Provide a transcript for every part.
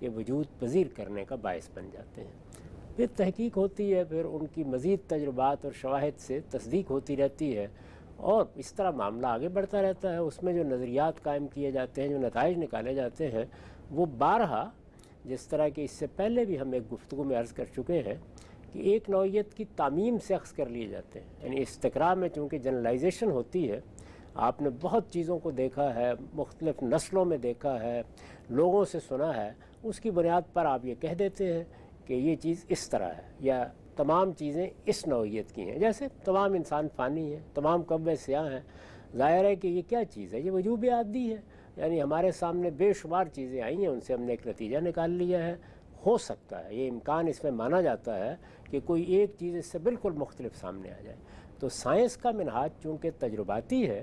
کہ وجود پذیر کرنے کا باعث بن جاتے ہیں۔ پھر تحقیق ہوتی ہے، پھر ان کی مزید تجربات اور شواہد سے تصدیق ہوتی رہتی ہے، اور اس طرح معاملہ آگے بڑھتا رہتا ہے۔ اس میں جو نظریات قائم کیے جاتے ہیں، جو نتائج نکالے جاتے ہیں، وہ بارہا، جس طرح کہ اس سے پہلے بھی ہم ایک گفتگو میں عرض کر چکے ہیں کہ ایک نوعیت کی تعمیم سے اخذ کر لیے جاتے ہیں۔ یعنی استقراء میں چونکہ جنرلائزیشن ہوتی ہے، آپ نے بہت چیزوں کو دیکھا ہے، مختلف نسلوں میں دیکھا ہے، لوگوں سے سنا ہے، اس کی بنیاد پر آپ یہ کہہ دیتے ہیں کہ یہ چیز اس طرح ہے، یا تمام چیزیں اس نوعیت کی ہیں۔ جیسے تمام انسان فانی ہیں، تمام کوے سیاہ ہیں۔ ظاہر ہے کہ یہ کیا چیز ہے؟ یہ وجوب عادی ہے، یعنی ہمارے سامنے بے شمار چیزیں آئی ہیں، ان سے ہم نے ایک نتیجہ نکال لیا ہے۔ ہو سکتا ہے، یہ امکان اس میں مانا جاتا ہے کہ کوئی ایک چیز اس سے بالکل مختلف سامنے آ جائے۔ تو سائنس کا منہاج چونکہ تجرباتی ہے،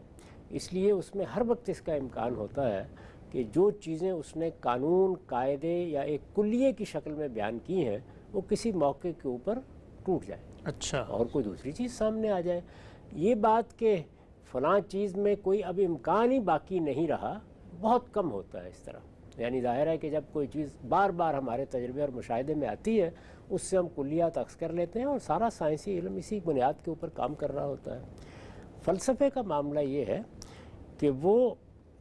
اس لیے اس میں ہر وقت اس کا امکان ہوتا ہے کہ جو چیزیں اس نے قانون، قاعدے یا ایک کلیے کی شکل میں بیان کی ہیں، وہ کسی موقع کے اوپر ٹوٹ جائے، اچھا، اور کوئی دوسری چیز سامنے آ جائے۔ یہ بات کہ فلاں چیز میں کوئی اب امکان ہی باقی نہیں رہا، بہت کم ہوتا ہے اس طرح۔ یعنی ظاہر ہے کہ جب کوئی چیز بار بار ہمارے تجربے اور مشاہدے میں آتی ہے، اس سے ہم کلیات اخذ کر لیتے ہیں، اور سارا سائنسی علم اسی بنیاد کے اوپر کام کر رہا ہوتا ہے۔ فلسفے کا معاملہ یہ ہے کہ وہ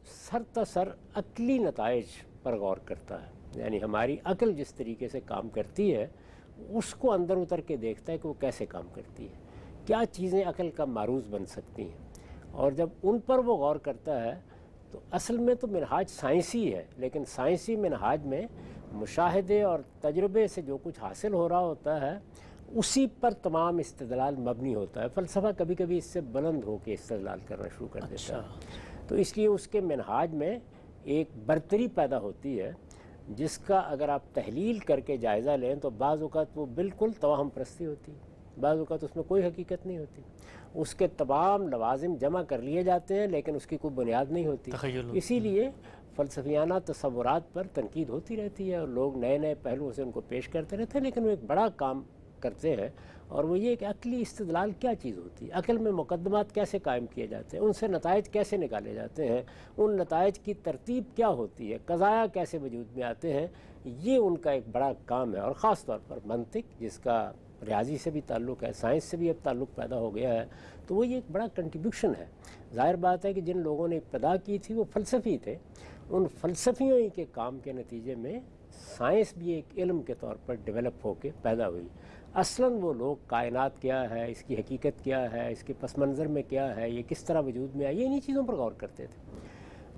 سر تسر عقلی نتائج پر غور کرتا ہے، یعنی ہماری عقل جس طریقے سے کام کرتی ہے، اس کو اندر اتر کے دیکھتا ہے کہ وہ کیسے کام کرتی ہے، کیا چیزیں عقل کا معروض بن سکتی ہیں، اور جب ان پر وہ غور کرتا ہے تو اصل میں تو منہاج سائنسی ہے، لیکن سائنسی منہاج میں مشاہدے اور تجربے سے جو کچھ حاصل ہو رہا ہوتا ہے، اسی پر تمام استدلال مبنی ہوتا ہے۔ فلسفہ کبھی کبھی اس سے بلند ہو کے استدلال کرنا شروع کر دیتا ہے، تو اس لیے اس کے منہاج میں ایک برتری پیدا ہوتی ہے، جس کا اگر آپ تحلیل کر کے جائزہ لیں تو بعض اوقات وہ بالکل توہم پرستی ہوتی ہے، بعض اوقات اس میں کوئی حقیقت نہیں ہوتی، اس کے تمام لوازم جمع کر لیے جاتے ہیں لیکن اس کی کوئی بنیاد نہیں ہوتی۔ اسی لیے فلسفیانہ تصورات پر تنقید ہوتی رہتی ہے، اور لوگ نئے نئے پہلوؤں سے ان کو پیش کرتے رہتے ہیں، لیکن وہ ایک بڑا کام کرتے ہیں، اور وہ یہ کہ عقلی استدلال کیا چیز ہوتی ہے، عقل میں مقدمات کیسے قائم کیے جاتے ہیں، ان سے نتائج کیسے نکالے جاتے ہیں، ان نتائج کی ترتیب کیا ہوتی ہے، قضایا کیسے وجود میں آتے ہیں، یہ ان کا ایک بڑا کام ہے۔ اور خاص طور پر منطق، جس کا ریاضی سے بھی تعلق ہے، سائنس سے بھی اب تعلق پیدا ہو گیا ہے، تو وہ یہ ایک بڑا کنٹریبیوشن ہے۔ ظاہر بات ہے کہ جن لوگوں نے ابتدا کی تھی وہ فلسفی تھے، ان فلسفیوں کے کام کے نتیجے میں سائنس بھی ایک علم کے طور پر ڈیولپ ہو کے پیدا ہوئی۔ اصلاً وہ لوگ کائنات کیا ہے، اس کی حقیقت کیا ہے، اس کے پس منظر میں کیا ہے، یہ کس طرح وجود میں آئی، انہی چیزوں پر غور کرتے تھے۔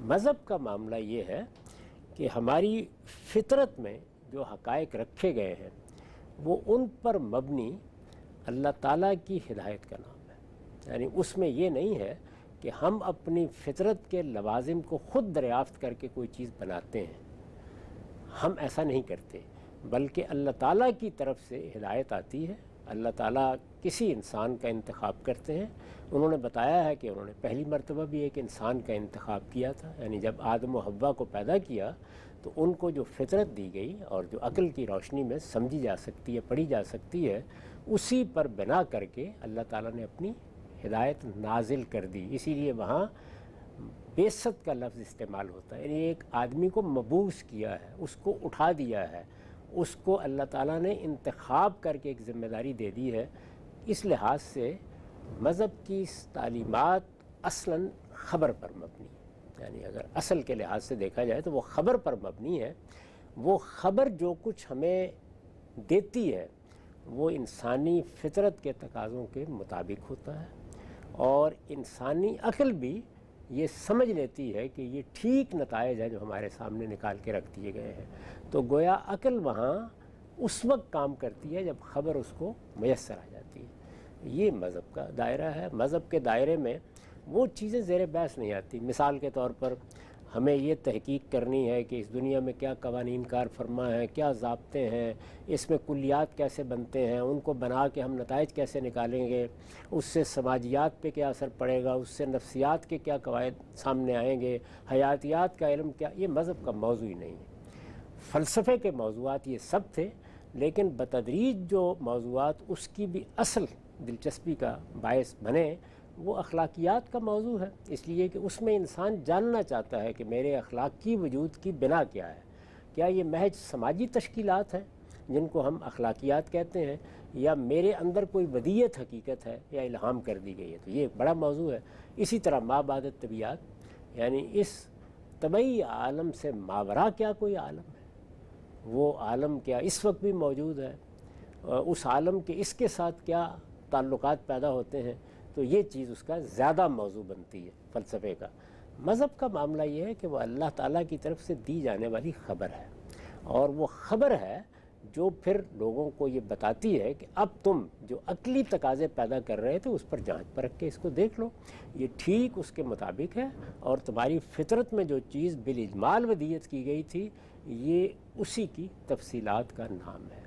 مذہب کا معاملہ یہ ہے کہ ہماری فطرت میں جو حقائق رکھے گئے ہیں وہ ان پر مبنی اللہ تعالیٰ کی ہدایت کا نام ہے۔ یعنی اس میں یہ نہیں ہے کہ ہم اپنی فطرت کے لوازم کو خود دریافت کر کے کوئی چیز بناتے ہیں، ہم ایسا نہیں کرتے، بلکہ اللہ تعالیٰ کی طرف سے ہدایت آتی ہے۔ اللہ تعالیٰ کسی انسان کا انتخاب کرتے ہیں۔ انہوں نے بتایا ہے کہ انہوں نے پہلی مرتبہ بھی ایک انسان کا انتخاب کیا تھا، یعنی جب آدم و حوا کو پیدا کیا تو ان کو جو فطرت دی گئی اور جو عقل کی روشنی میں سمجھی جا سکتی ہے، پڑھی جا سکتی ہے، اسی پر بنا کر کے اللہ تعالیٰ نے اپنی ہدایت نازل کر دی۔ اسی لیے وہاں بیست کا لفظ استعمال ہوتا ہے، یعنی ایک آدمی کو مبعوث کیا ہے، اس کو اٹھا دیا ہے، اس کو اللہ تعالیٰ نے انتخاب کر کے ایک ذمہ داری دے دی ہے۔ اس لحاظ سے مذہب کی تعلیمات اصلاً خبر پر مبنی ہے، یعنی اگر اصل کے لحاظ سے دیکھا جائے تو وہ خبر پر مبنی ہے۔ وہ خبر جو کچھ ہمیں دیتی ہے وہ انسانی فطرت کے تقاضوں کے مطابق ہوتا ہے، اور انسانی عقل بھی یہ سمجھ لیتی ہے کہ یہ ٹھیک نتائج ہیں جو ہمارے سامنے نکال کے رکھ دیے گئے ہیں۔ تو گویا عقل وہاں اس وقت کام کرتی ہے جب خبر اس کو میسر آ جاتی ہے۔ یہ مذہب کا دائرہ ہے۔ مذہب کے دائرے میں وہ چیزیں زیر بحث نہیں آتی۔ مثال کے طور پر ہمیں یہ تحقیق کرنی ہے کہ اس دنیا میں کیا قوانین کار فرما ہیں، کیا ضابطے ہیں، اس میں کلیات کیسے بنتے ہیں، ان کو بنا کے ہم نتائج کیسے نکالیں گے، اس سے سماجیات پہ کیا اثر پڑے گا، اس سے نفسیات کے کیا قواعد سامنے آئیں گے، حیاتیات کا علم کیا، یہ مذہب کا موضوع ہی نہیں ہے۔ فلسفے کے موضوعات یہ سب تھے، لیکن بتدریج جو موضوعات اس کی بھی اصل دلچسپی کا باعث بنے وہ اخلاقیات کا موضوع ہے، اس لیے کہ اس میں انسان جاننا چاہتا ہے کہ میرے اخلاق کی وجود کی بنا کیا ہے، کیا یہ محض سماجی تشکیلات ہیں جن کو ہم اخلاقیات کہتے ہیں، یا میرے اندر کوئی ودیت حقیقت ہے یا الہام کر دی گئی ہے؟ تو یہ ایک بڑا موضوع ہے۔ اسی طرح ما بعد الطبیعت، یعنی اس طبعی عالم سے ماورا کیا کوئی عالم ہے؟ وہ عالم کیا اس وقت بھی موجود ہے؟ اس عالم کے اس کے ساتھ کیا تعلقات پیدا ہوتے ہیں؟ تو یہ چیز اس کا زیادہ موضوع بنتی ہے فلسفے کا۔ مذہب کا معاملہ یہ ہے کہ وہ اللہ تعالیٰ کی طرف سے دی جانے والی خبر ہے، اور وہ خبر ہے جو پھر لوگوں کو یہ بتاتی ہے کہ اب تم جو عقلی تقاضے پیدا کر رہے تھے اس پر جانچ پرکھ کے اس کو دیکھ لو، یہ ٹھیک اس کے مطابق ہے، اور تمہاری فطرت میں جو چیز بالاجمال ودیت کی گئی تھی یہ اسی کی تفصیلات کا نام ہے۔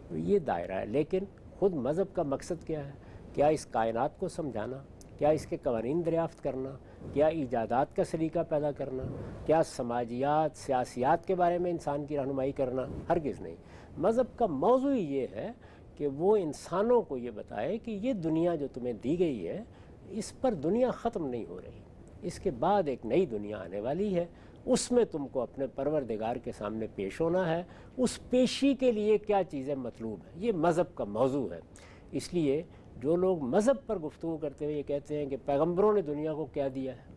تو یہ دائرہ ہے۔ لیکن خود مذہب کا مقصد کیا ہے؟ کیا اس کائنات کو سمجھانا؟ کیا اس کے قوانین دریافت کرنا؟ کیا ایجادات کا سلیقہ پیدا کرنا؟ کیا سماجیات، سیاسیات کے بارے میں انسان کی رہنمائی کرنا؟ ہرگز نہیں۔ مذہب کا موضوع یہ ہے کہ وہ انسانوں کو یہ بتائے کہ یہ دنیا جو تمہیں دی گئی ہے اس پر دنیا ختم نہیں ہو رہی، اس کے بعد ایک نئی دنیا آنے والی ہے، اس میں تم کو اپنے پروردگار کے سامنے پیش ہونا ہے، اس پیشی کے لیے کیا چیزیں مطلوب ہیں، یہ مذہب کا موضوع ہے۔ اس لیے جو لوگ مذہب پر گفتگو کرتے ہوئے یہ کہتے ہیں کہ پیغمبروں نے دنیا کو کیا دیا ہے،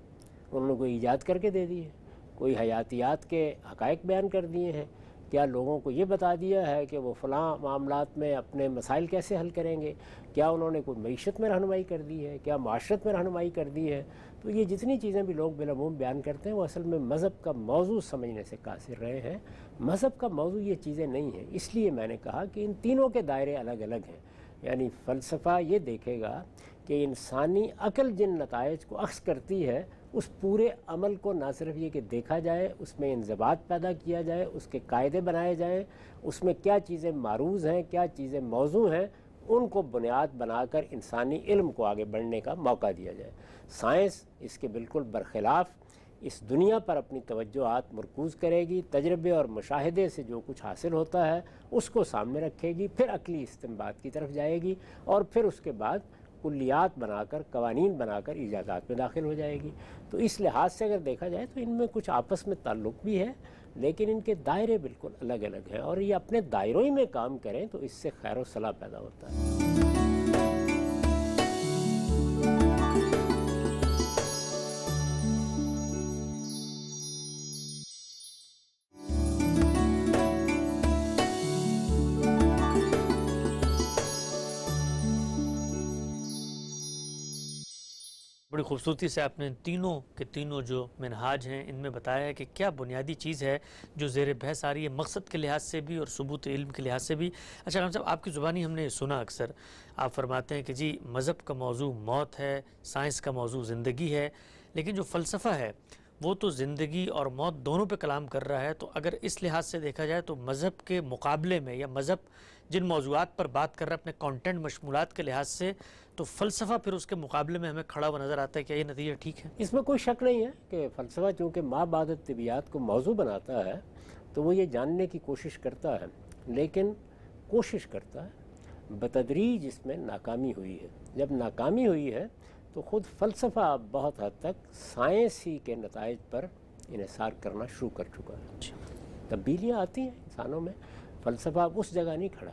انہوں نے کوئی ایجاد کر کے دے دی ہے، کوئی حیاتیات کے حقائق بیان کر دیے ہیں، کیا لوگوں کو یہ بتا دیا ہے کہ وہ فلاں معاملات میں اپنے مسائل کیسے حل کریں گے، کیا انہوں نے کوئی معیشت میں رہنمائی کر دی ہے، کیا معاشرت میں رہنمائی کر دی ہے؟ تو یہ جتنی چیزیں بھی لوگ بالعموم بیان کرتے ہیں وہ اصل میں مذہب کا موضوع سمجھنے سے قاصر رہے ہیں۔ مذہب کا موضوع یہ چیزیں نہیں ہیں۔ اس لیے میں نے کہا کہ ان تینوں کے دائرے الگ الگ ہیں۔ یعنی فلسفہ یہ دیکھے گا کہ انسانی عقل جن نتائج کو اخذ کرتی ہے اس پورے عمل کو نہ صرف یہ کہ دیکھا جائے، اس میں انضباط پیدا کیا جائے، اس کے قاعدے بنائے جائیں، اس میں کیا چیزیں معروض ہیں، کیا چیزیں موضوع ہیں، ان کو بنیاد بنا کر انسانی علم کو آگے بڑھنے کا موقع دیا جائے۔ سائنس اس کے بالکل برخلاف اس دنیا پر اپنی توجہات مرکوز کرے گی، تجربے اور مشاہدے سے جو کچھ حاصل ہوتا ہے اس کو سامنے رکھے گی، پھر عقلی استنباط کی طرف جائے گی، اور پھر اس کے بعد کلیات بنا کر، قوانین بنا کر ایجادات میں داخل ہو جائے گی۔ تو اس لحاظ سے اگر دیکھا جائے تو ان میں کچھ آپس میں تعلق بھی ہے، لیکن ان کے دائرے بالکل الگ الگ ہیں، اور یہ اپنے دائروں ہی میں کام کریں تو اس سے خیر و صلاح پیدا ہوتا ہے۔ بڑی خوبصورتی سے آپ نے تینوں کے تینوں جو منہاج ہیں ان میں بتایا ہے کہ کیا بنیادی چیز ہے جو زیر بحث آ رہی ہے، مقصد کے لحاظ سے بھی اور ثبوت علم کے لحاظ سے بھی۔ اچھا غلام صاحب، آپ کی زبانی ہم نے سنا اکثر آپ فرماتے ہیں کہ جی مذہب کا موضوع موت ہے، سائنس کا موضوع زندگی ہے، لیکن جو فلسفہ ہے وہ تو زندگی اور موت دونوں پہ کلام کر رہا ہے۔ تو اگر اس لحاظ سے دیکھا جائے تو مذہب کے مقابلے میں، یا مذہب جن موضوعات پر بات کر رہا ہے اپنے کانٹینٹ مشمولات کے لحاظ سے، تو فلسفہ پھر اس کے مقابلے میں ہمیں کھڑا ہوا نظر آتا ہے۔ کیا یہ نتیجہ ٹھیک ہے؟ اس میں کوئی شک نہیں ہے کہ فلسفہ چونکہ ما بعد الطبیعت کو موضوع بناتا ہے تو وہ یہ جاننے کی کوشش کرتا ہے، لیکن کوشش کرتا ہے، بتدریج اس میں ناکامی ہوئی ہے۔ جب ناکامی ہوئی ہے تو خود فلسفہ بہت حد تک سائنس ہی کے نتائج پر انحصار کرنا شروع کر چکا ہے۔ تبدیلیاں آتی ہیں انسانوں میں، فلسفہ اس جگہ نہیں کھڑا۔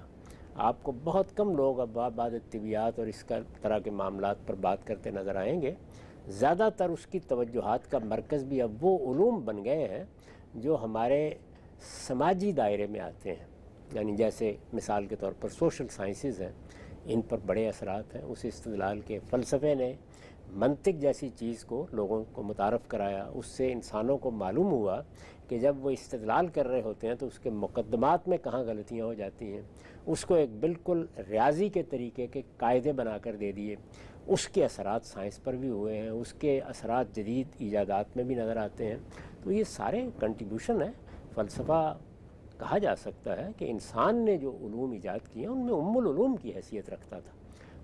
آپ کو بہت کم لوگ اب بعد طبیعت اور اس طرح کے معاملات پر بات کرتے نظر آئیں گے۔ زیادہ تر اس کی توجہات کا مرکز بھی اب وہ علوم بن گئے ہیں جو ہمارے سماجی دائرے میں آتے ہیں، یعنی جیسے مثال کے طور پر سوشل سائنسز ہیں، ان پر بڑے اثرات ہیں۔ اس استدلال کے فلسفے نے منطق جیسی چیز کو لوگوں کو متعارف کرایا، اس سے انسانوں کو معلوم ہوا کہ جب وہ استدلال کر رہے ہوتے ہیں تو اس کے مقدمات میں کہاں غلطیاں ہو جاتی ہیں، اس کو ایک بالکل ریاضی کے طریقے کے قاعدے بنا کر دے دیے۔ اس کے اثرات سائنس پر بھی ہوئے ہیں، اس کے اثرات جدید ایجادات میں بھی نظر آتے ہیں۔ تو یہ سارے کنٹریبیوشن ہیں۔ فلسفہ کہا جا سکتا ہے کہ انسان نے جو علوم ایجاد کیے ہیں ان میں ام العلوم کی حیثیت رکھتا تھا،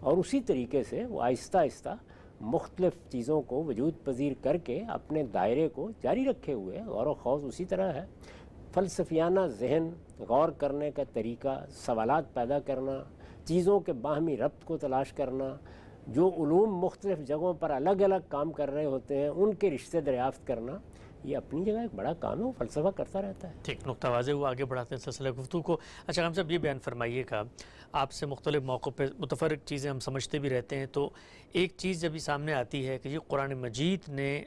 اور اسی طریقے سے وہ آہستہ آہستہ مختلف چیزوں کو وجود پذیر کر کے اپنے دائرے کو جاری رکھے ہوئے، غور و خوض اسی طرح ہے۔ فلسفیانہ ذہن، غور کرنے کا طریقہ، سوالات پیدا کرنا، چیزوں کے باہمی ربط کو تلاش کرنا، جو علوم مختلف جگہوں پر الگ الگ کام کر رہے ہوتے ہیں ان کے رشتے دریافت کرنا، یہ اپنی جگہ ایک بڑا کام ہے، وہ فلسفہ کرتا رہتا ہے۔ ٹھیک، نقطہ واضح ہوا، آگے بڑھاتے ہیں سلسلہ گفتگو کو۔ اچھا ہم صاحب یہ بیان فرمائیے گا، آپ سے مختلف موقعوں پہ متفرق چیزیں ہم سمجھتے بھی رہتے ہیں، تو ایک چیز جب یہ سامنے آتی ہے کہ یہ قرآن مجید نے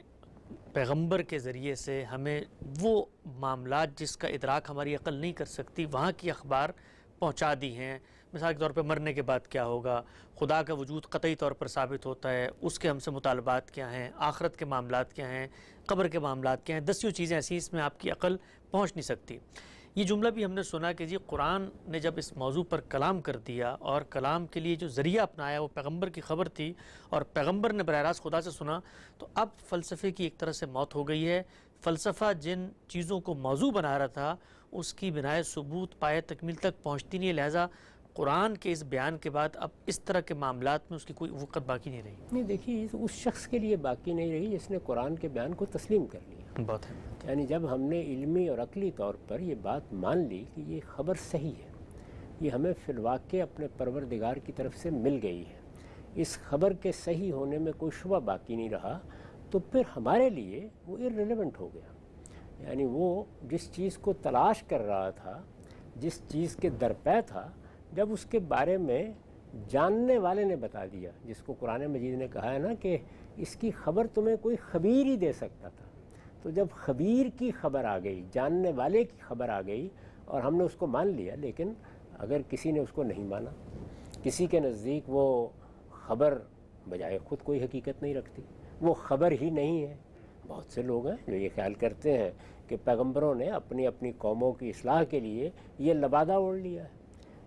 پیغمبر کے ذریعے سے ہمیں وہ معاملات جس کا ادراک ہماری عقل نہیں کر سکتی وہاں کی اخبار پہنچا دی ہیں، مثال کے طور پہ مرنے کے بعد کیا ہوگا، خدا کا وجود قطعی طور پر ثابت ہوتا ہے، اس کے ہم سے مطالبات کیا ہیں، آخرت کے معاملات کیا ہیں، قبر کے معاملات کیا ہیں، دسیوں چیزیں ایسی اس میں آپ کی عقل پہنچ نہیں سکتی۔ یہ جملہ بھی ہم نے سنا کہ جی قرآن نے جب اس موضوع پر کلام کر دیا اور کلام کے لیے جو ذریعہ اپنایا وہ پیغمبر کی خبر تھی اور پیغمبر نے براہ راست خدا سے سنا، تو اب فلسفے کی ایک طرح سے موت ہو گئی ہے۔ فلسفہ جن چیزوں کو موضوع بنا رہا تھا اس کی بنائے ثبوت پائے تکمیل تک پہنچتی نہیں ہے، لہٰذا قرآن کے اس بیان کے بعد اب اس طرح کے معاملات میں اس کی کوئی وقت باقی نہیں رہی۔ نہیں دیکھیے، اس شخص کے لیے باقی نہیں رہی جس نے قرآن کے بیان کو تسلیم کر لیا۔ بات ہے، یعنی جب ہم نے علمی اور عقلی طور پر یہ بات مان لی کہ یہ خبر صحیح ہے، یہ ہمیں فی الواقع اپنے پروردگار کی طرف سے مل گئی ہے، اس خبر کے صحیح ہونے میں کوئی شبہ باقی نہیں رہا، تو پھر ہمارے لیے وہ irrelevant ہو گیا۔ یعنی وہ جس چیز کو تلاش کر رہا تھا، جس چیز کے درپے تھا، جب اس کے بارے میں جاننے والے نے بتا دیا، جس کو قرآن مجید نے کہا ہے نا کہ اس کی خبر تمہیں کوئی خبیر ہی دے سکتا تھا، تو جب خبیر کی خبر آ گئی، جاننے والے کی خبر آ گئی اور ہم نے اس کو مان لیا، لیکن اگر کسی نے اس کو نہیں مانا، کسی کے نزدیک وہ خبر بجائے خود کوئی حقیقت نہیں رکھتی، وہ خبر ہی نہیں ہے۔ بہت سے لوگ ہیں جو یہ خیال کرتے ہیں کہ پیغمبروں نے اپنی اپنی قوموں کی اصلاح کے لیے یہ لبادہ اوڑھ لیا ہے،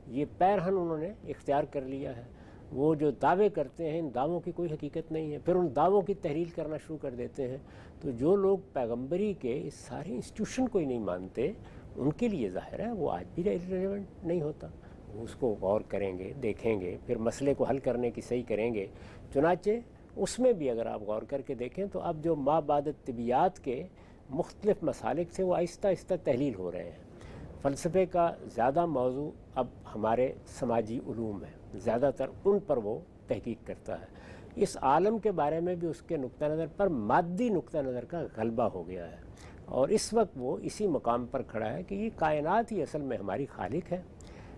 یہ پیرہن انہوں نے اختیار کر لیا ہے، وہ جو دعوے کرتے ہیں ان دعووں کی کوئی حقیقت نہیں ہے، پھر ان دعووں کی تحلیل کرنا شروع کر دیتے ہیں۔ تو جو لوگ پیغمبری کے اس سارے انسٹیٹیوشن کو ہی نہیں مانتے، ان کے لیے ظاہر ہے وہ آج بھی ریلیونٹ نہیں ہوتا۔ وہ اس کو غور کریں گے، دیکھیں گے، پھر مسئلے کو حل کرنے کی صحیح کریں گے۔ چنانچہ اس میں بھی اگر آپ غور کر کے دیکھیں تو اب جو ما بعد طبیعیات کے مختلف مسالک سے وہ آہستہ آہستہ تحلیل ہو رہے ہیں۔ فلسفے کا زیادہ موضوع اب ہمارے سماجی علوم ہے، زیادہ تر ان پر وہ تحقیق کرتا ہے۔ اس عالم کے بارے میں بھی اس کے نقطہ نظر پر مادی نقطہ نظر کا غلبہ ہو گیا ہے، اور اس وقت وہ اسی مقام پر کھڑا ہے کہ یہ کائنات ہی اصل میں ہماری خالق ہے۔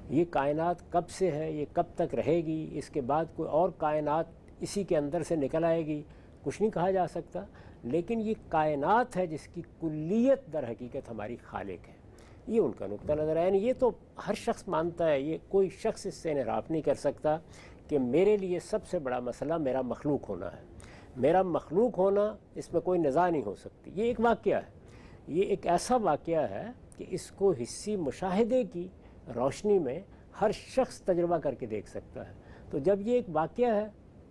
یہ کائنات کب سے ہے، یہ کب تک رہے گی، اس کے بعد کوئی اور کائنات اسی کے اندر سے نکل آئے گی، کچھ نہیں کہا جا سکتا، لیکن یہ کائنات ہے جس کی کلیت در حقیقت ہماری خالق ہے۔ یہ ان کا نقطہ نظر ہے، یعنی یہ تو ہر شخص مانتا ہے، یہ کوئی شخص اس سے انحراف نہیں کر سکتا کہ میرے لیے سب سے بڑا مسئلہ میرا مخلوق ہونا ہے، میرا مخلوق ہونا، اس میں کوئی نزاع نہیں ہو سکتی۔ یہ ایک واقعہ ہے، یہ ایک ایسا واقعہ ہے کہ اس کو حسی مشاہدے کی روشنی میں ہر شخص تجربہ کر کے دیکھ سکتا ہے۔ تو جب یہ ایک واقعہ ہے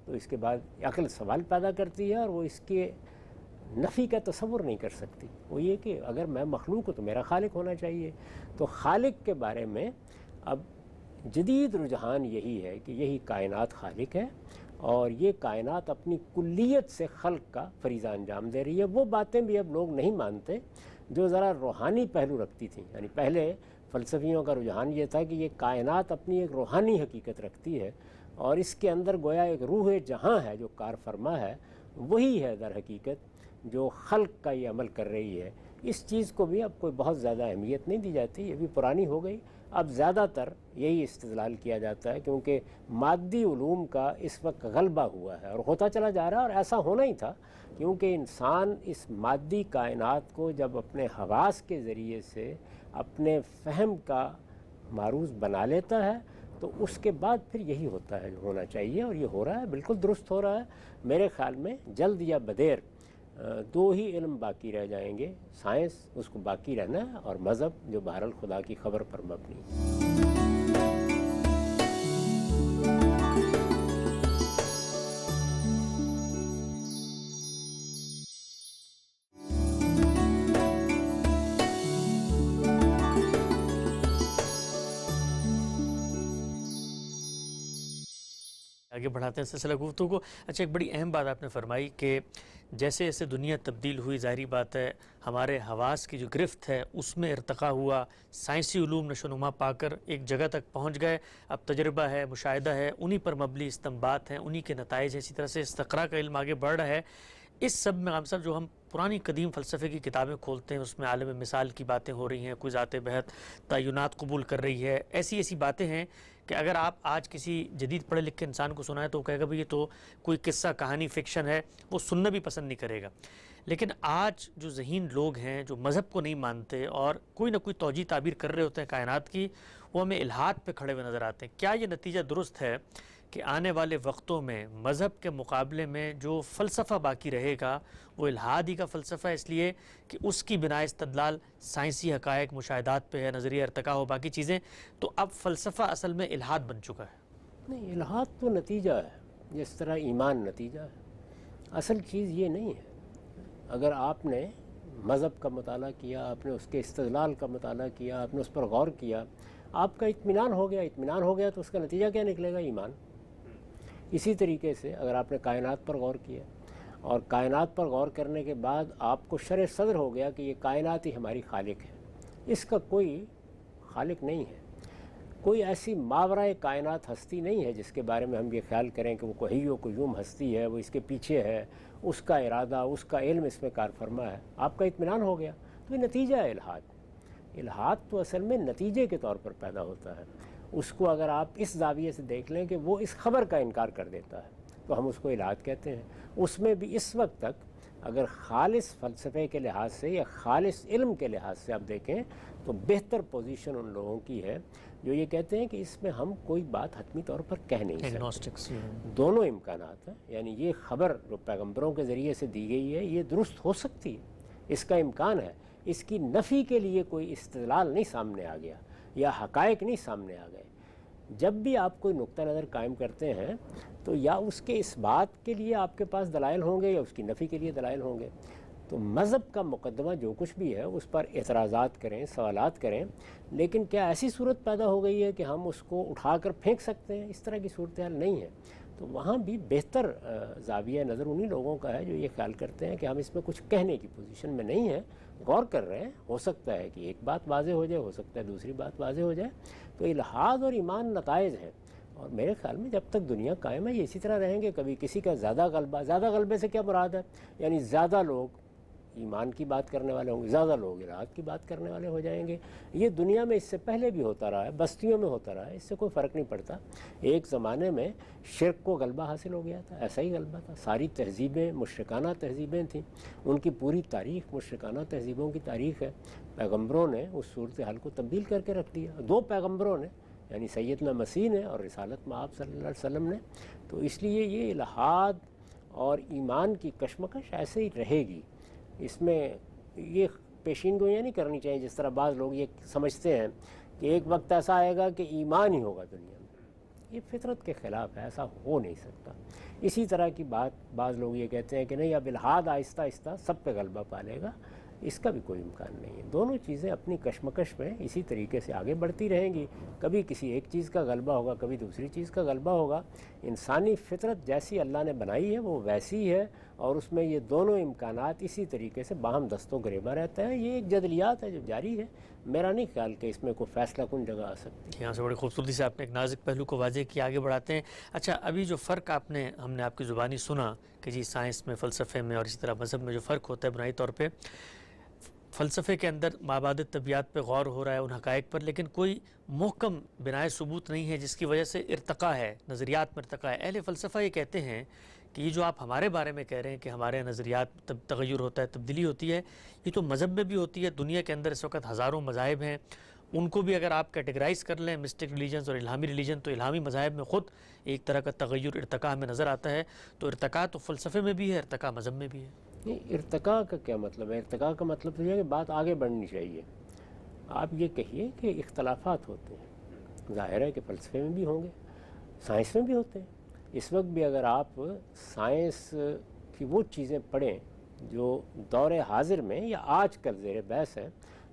تو اس کے بعد عقل سوال پیدا کرتی ہے، اور وہ اس کے نفی کا تصور نہیں کر سکتی۔ وہ یہ کہ اگر میں مخلوق ہوں تو میرا خالق ہونا چاہیے۔ تو خالق کے بارے میں اب جدید رجحان یہی ہے کہ یہی کائنات خالق ہے، اور یہ کائنات اپنی کلیت سے خلق کا فریضہ انجام دے رہی ہے۔ وہ باتیں بھی اب لوگ نہیں مانتے جو ذرا روحانی پہلو رکھتی تھیں۔ یعنی پہلے فلسفیوں کا رجحان یہ تھا کہ یہ کائنات اپنی ایک روحانی حقیقت رکھتی ہے، اور اس کے اندر گویا ایک روح جہاں ہے جو کار فرما ہے، وہی ہے در حقیقت جو خلق کا یہ عمل کر رہی ہے۔ اس چیز کو بھی اب کوئی بہت زیادہ اہمیت نہیں دی جاتی، یہ بھی پرانی ہو گئی۔ اب زیادہ تر یہی استدلال کیا جاتا ہے کیونکہ مادی علوم کا اس وقت غلبہ ہوا ہے اور ہوتا چلا جا رہا ہے، اور ایسا ہونا ہی تھا کیونکہ انسان اس مادی کائنات کو جب اپنے حواس کے ذریعے سے اپنے فہم کا معروض بنا لیتا ہے تو اس کے بعد پھر یہی ہوتا ہے جو ہونا چاہیے، اور یہ ہو رہا ہے، بالکل درست ہو رہا ہے۔ میرے خیال میں جلد یا بدیر دو ہی علم باقی رہ جائیں گے، سائنس اس کو باقی رہنا ہے، اور مذہب جو بہرحال خدا کی خبر پر مبنی ہے۔ آگے بڑھاتے ہیں سلسلہ گفتگو کو۔ اچھا ایک بڑی اہم بات آپ نے فرمائی کہ جیسے جیسے دنیا تبدیل ہوئی، ظاہری بات ہے ہمارے حواس کی جو گرفت ہے اس میں ارتقا ہوا، سائنسی علوم نشو و نما پا کر ایک جگہ تک پہنچ گئے، اب تجربہ ہے، مشاہدہ ہے، انہی پر مبنی استنباط ہیں، انہی کے نتائج ہیں، اسی طرح سے استقراء کا علم آگے بڑھ رہا ہے۔ اس سب میں غام صاحب جو ہم پرانی قدیم فلسفے کی کتابیں کھولتے ہیں اس میں عالم مثال کی باتیں ہو رہی ہیں، کوئی ذات بہت تعینات قبول کر رہی ہے، ایسی ایسی باتیں ہیں کہ اگر آپ آج کسی جدید پڑھے لکھے انسان کو سنائیں تو وہ کہے گا بھئی یہ تو کوئی قصہ کہانی فکشن ہے، وہ سننا بھی پسند نہیں کرے گا۔ لیکن آج جو ذہین لوگ ہیں جو مذہب کو نہیں مانتے اور کوئی نہ کوئی توجیہ تعبیر کر رہے ہوتے ہیں کائنات کی، وہ ہمیں الحاد پہ کھڑے ہوئے نظر آتے ہیں۔ کیا یہ نتیجہ درست ہے کہ آنے والے وقتوں میں مذہب کے مقابلے میں جو فلسفہ باقی رہے گا وہ الحاد ہی کا فلسفہ ہے، اس لیے کہ اس کی بنا استدلال سائنسی حقائق مشاہدات پہ ہے، نظریہ ارتقاء ہو باقی چیزیں، تو اب فلسفہ اصل میں الحاد بن چکا ہے؟ نہیں، الحاد تو نتیجہ ہے، جس طرح ایمان نتیجہ ہے، اصل چیز یہ نہیں ہے۔ اگر آپ نے مذہب کا مطالعہ کیا، آپ نے اس کے استدلال کا مطالعہ کیا، آپ نے اس پر غور کیا، آپ کا اطمینان ہو گیا تو اس کا نتیجہ کیا نکلے گا؟ ایمان۔ اسی طریقے سے اگر آپ نے کائنات پر غور کیا اور کائنات پر غور کرنے کے بعد آپ کو شرح صدر ہو گیا کہ یہ کائنات ہی ہماری خالق ہے، اس کا کوئی خالق نہیں ہے، کوئی ایسی ماورائے کائنات ہستی نہیں ہے جس کے بارے میں ہم یہ خیال کریں کہ وہ کوئی حی و قیوم ہستی ہے، وہ اس کے پیچھے ہے، اس کا ارادہ، اس کا علم اس میں کار فرما ہے۔ آپ کا اطمینان ہو گیا تو یہ نتیجہ ہے الحاد۔ الحاد تو اصل میں نتیجے کے طور پر پیدا ہوتا ہے۔ اس کو اگر آپ اس زاویے سے دیکھ لیں کہ وہ اس خبر کا انکار کر دیتا ہے تو ہم اس کو الحاد کہتے ہیں۔ اس میں بھی اس وقت تک اگر خالص فلسفے کے لحاظ سے یا خالص علم کے لحاظ سے آپ دیکھیں تو بہتر پوزیشن ان لوگوں کی ہے جو یہ کہتے ہیں کہ اس میں ہم کوئی بات حتمی طور پر کہہ نہیں سکتے۔ دونوں امکانات ہیں، یعنی یہ خبر جو پیغمبروں کے ذریعے سے دی گئی ہے یہ درست ہو سکتی ہے، اس کا امکان ہے، اس کی نفی کے لیے کوئی استدلال نہیں سامنے آ گیا یا حقائق نہیں سامنے آ گئے۔ جب بھی آپ کوئی نقطہ نظر قائم کرتے ہیں تو یا اس کے اس بات کے لیے آپ کے پاس دلائل ہوں گے یا اس کی نفی کے لیے دلائل ہوں گے۔ تو مذہب کا مقدمہ جو کچھ بھی ہے اس پر اعتراضات کریں، سوالات کریں، لیکن کیا ایسی صورت پیدا ہو گئی ہے کہ ہم اس کو اٹھا کر پھینک سکتے ہیں؟ اس طرح کی صورتحال نہیں ہے۔ تو وہاں بھی بہتر زاویہ نظر انہی لوگوں کا ہے جو یہ خیال کرتے ہیں کہ ہم اس میں کچھ کہنے کی پوزیشن میں نہیں ہیں، غور کر رہے ہیں، ہو سکتا ہے کہ ایک بات واضح ہو جائے، ہو سکتا ہے دوسری بات واضح ہو جائے۔ تو الحاد اور ایمان نتائج ہیں، اور میرے خیال میں جب تک دنیا قائم ہے یہ اسی طرح رہیں گے۔ کبھی کسی کا زیادہ غلبے سے کیا مراد ہے؟ یعنی زیادہ لوگ ایمان کی بات کرنے والے ہوں گے، زیادہ لوگ الحاد کی بات کرنے والے ہو جائیں گے۔ یہ دنیا میں اس سے پہلے بھی ہوتا رہا ہے، بستیوں میں ہوتا رہا ہے، اس سے کوئی فرق نہیں پڑتا۔ ایک زمانے میں شرک کو غلبہ حاصل ہو گیا تھا، ایسا ہی غلبہ تھا، ساری تہذیبیں مشرکانہ تہذیبیں تھیں، ان کی پوری تاریخ مشرکانہ تہذیبوں کی تاریخ ہے۔ پیغمبروں نے اس صورتحال کو تبدیل کر کے رکھ دیا، دو پیغمبروں نے، یعنی سیدنا مسیح نے اور رسالت مآب صلی اللہ علیہ وسلم نے۔ تو اس لیے یہ الحاد اور ایمان کی کشمکش ایسے ہی رہے گی، اس میں یہ پیشین گوئیاں نہیں کرنی چاہیے جس طرح بعض لوگ یہ سمجھتے ہیں کہ ایک وقت ایسا آئے گا کہ ایمان ہی ہوگا دنیا میں۔ یہ فطرت کے خلاف ہے، ایسا ہو نہیں سکتا۔ اسی طرح کی بات بعض لوگ یہ کہتے ہیں کہ نہیں اب الحاد آہستہ آہستہ سب پہ غلبہ پا لے گا، اس کا بھی کوئی امکان نہیں ہے۔ دونوں چیزیں اپنی کشمکش میں اسی طریقے سے آگے بڑھتی رہیں گی، کبھی کسی ایک چیز کا غلبہ ہوگا، کبھی دوسری چیز کا غلبہ ہوگا۔ انسانی فطرت جیسی اللہ نے بنائی ہے وہ ویسی ہے، اور اس میں یہ دونوں امکانات اسی طریقے سے باہم دست و گریباں رہتا ہے۔ یہ ایک جدلیات ہے جو جاری ہے، میرا نہیں خیال کہ اس میں کوئی فیصلہ کن جگہ آ سکتی ہے۔ یہاں سے بڑی خوبصورتی سے آپ نے ایک نازک پہلو کو واضح کیا، آگے بڑھاتے ہیں۔ اچھا، ابھی جو فرق ہم نے آپ کی زبانی سنا کہ جی سائنس میں، فلسفے میں اور اسی طرح مذہب میں جو فرق ہوتا ہے بنیادی طور پہ فلسفے کے اندر مابعد طبیعت پہ غور ہو رہا ہے، ان حقائق پر، لیکن کوئی محکم بنائے ثبوت نہیں ہے جس کی وجہ سے ارتقاء ہے، نظریات میں ارتقاء ہے۔ اہل فلسفہ یہ کہتے ہیں کہ یہ جو آپ ہمارے بارے میں کہہ رہے ہیں کہ ہمارے نظریات تغیر ہوتا ہے، تبدیلی ہوتی ہے، یہ تو مذہب میں بھی ہوتی ہے۔ دنیا کے اندر اس وقت ہزاروں مذاہب ہیں، ان کو بھی اگر آپ کیٹیگرائز کر لیں مسٹک ریلیجنز اور الہامی ریلیجن، تو الہامی مذاہب میں خود ایک طرح کا تغیر ارتقاء ہمیں نظر آتا ہے۔ تو ارتقاء تو فلسفے میں بھی ہے، ارتقاء مذہب میں بھی ہے۔ نہیں، ارتقاء کا کیا مطلب ہے؟ ارتقاء کا مطلب تو یہ ہے کہ بات آگے بڑھنی چاہیے۔ آپ یہ کہیے کہ اختلافات ہوتے ہیں، ظاہر ہے کہ فلسفے میں بھی ہوں گے، سائنس میں بھی ہوتے ہیں۔ اس وقت بھی اگر آپ سائنس کی وہ چیزیں پڑھیں جو دور حاضر میں یا آج کل زیر بحث ہیں،